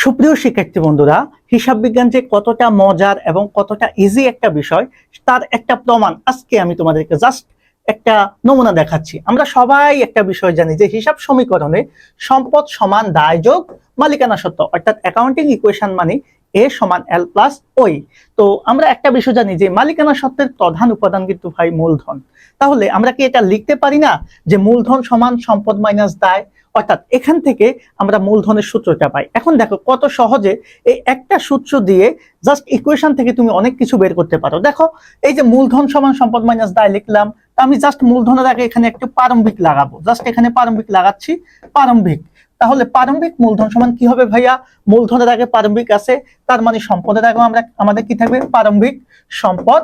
সুপ্রিয় শিক্ষার্থী বন্ধুরা, হিসাব বিজ্ঞান যে কতটা মজার এবং কতটা ইজি একটা বিষয় তার একটা প্রমাণ আজকে আমি তোমাদেরকে জাস্ট একটা নমুনা দেখাচ্ছি। আমরা সবাই একটা বিষয় জানি যে হিসাব সমীকরণে সম্পদ সমান দায় যোগ মালিকানা সত্ত্ব, অর্থাৎ অ্যাকাউন্টিং ইকুয়েশন মানে এ সমান এল প্লাস ওই। তো আমরা একটা বিষয় জানি যে মালিকানা সত্ত্বের প্রধান উপাদান কিন্তু ভাই মূলধন। তাহলে আমরা কি এটা লিখতে পারি না যে মূলধন সমান সম্পদ মাইনাস দায়? অর্থাৎ এখান থেকে আমরা মূলধনের সূত্রটা পাই। এখন দেখো কত সহজে এই একটা সূত্র দিয়ে জাস্ট ইকুয়েশন থেকে তুমি অনেক কিছু বের করতে পারো। দেখো এই যে মূলধন সমান সম্পদ মাইনাস দায় লিখলাম, তো আমি জাস্ট মূলধনের আগে এখানে একটু প্রারম্ভিক লাগাবো, জাস্ট এখানে প্রারম্ভিক লাগাচ্ছি, প্রারম্ভিক। তাহলে প্রারম্ভিক মূলধন সমান কি হবে ভাইয়া? মূলধনের আগে প্রারম্ভিক আছে, তার মানে সম্পদের আগেও আমাদের কি থাকবে? প্রারম্ভিক সম্পদ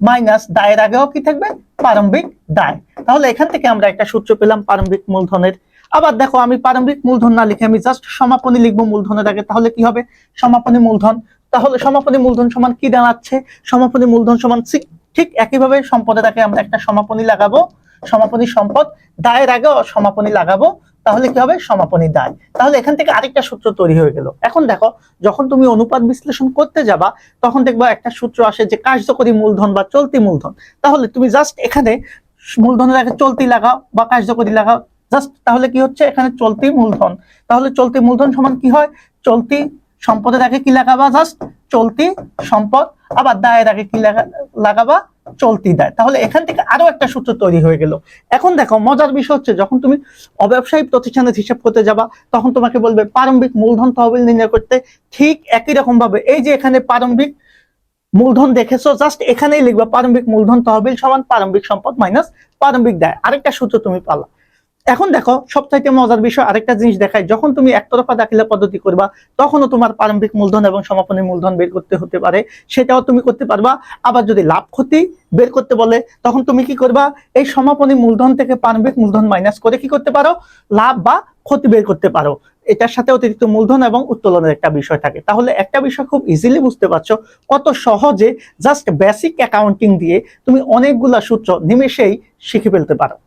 মাইনাস দায়ের আগেও কি থাকবে? প্রারম্ভিক দায়। তাহলে এখান থেকে আমরা একটা সূত্র পেলাম প্রারম্ভিক মূলধনের। আবার দেখো আমি প্রারম্ভিক মূলধন না লিখে আমি জাস্ট সমাপনী লিখবো মূলধনের আগে, তাহলে কি হবে? সমাপনী মূলধন। তাহলে সমাপনী মূলধন সমান কি দাঁড়াচ্ছে? সমাপনী মূলধন সমান ঠিক একইভাবে সম্পদের আগে আমরা একটা সমাপনী লাগাবো, সমাপনী সম্পদ, দায়ের আগেও সমাপনী লাগাবো, তাহলে কি হবে? সমাপনী দায়। তাহলে এখান থেকে আরেকটা সূত্র তৈরি হয়ে গেল। এখন দেখো যখন তুমি অনুপাত বিশ্লেষণ করতে যাবা তখন দেখবা একটা সূত্র আসে যে কার্যকরী মূলধন বা চলতি মূলধন। তাহলে তুমি জাস্ট এখানে মূলধনের আগে চলতি লাগাও বা কার্যকরী লাগাও, জাস্ট তাহলে কি হচ্ছে? এখানে চলতি মূলধন। তাহলে চলতি মূলধন সমান কি হয়? চলতি সম্পদের আগে কি লাগাবা? জাস্ট চলতি সম্পদ। আবার দায়ের আগে কি লাগাবা? চলতি দায়। তাহলে এখান থেকে আরো একটা সূত্র তৈরি হয়ে গেল। এখন দেখো মজার বিষয় হচ্ছে যখন তুমি অব্যবসায়িক প্রতিষ্ঠানের হিসাব করতে যাবা তখন তোমাকে বলবে প্রারম্ভিক মূলধন তহবিল নির্ণয় করতে। ঠিক একই রকম ভাবে এই যে এখানে প্রারম্ভিক মূলধন দেখেছো, জাস্ট এখানেই লিখবা প্রারম্ভিক মূলধন তহবিল সমান প্রারম্ভিক সম্পদ মাইনাস প্রারম্ভিক দায়। আরেকটা সূত্র তুমি পালা। এখন দেখো সবচাইতে মজার বিষয় আরেকটা জিনিস দেখায়, যখন তুমি একতরফা দাখিলা পদ্ধতি করবা তখনও তোমার প্রারম্ভিক মূলধন এবং সমাপনী মূলধন বের করতে হতে পারে, সেটাও তুমি করতে পারবা। আবার যদি লাভ ক্ষতি বের করতে বলে তখন তুমি কি করবা? এই সমাপনী মূলধন থেকে প্রারম্ভিক মূলধন মাইনাস করে কি করতে পারো? লাভ বা ক্ষতি বের করতে পারো। এটার সাথে অতিরিক্ত মূলধন এবং উত্তোলনের একটা বিষয় থাকে। তাহলে একটা বিষয় খুব ইজিলি বুঝতে পারছো কত সহজে জাস্ট বেসিক অ্যাকাউন্টিং দিয়ে তুমি অনেকগুলা সূত্র নিমেষেই শিখে ফেলতে পারো।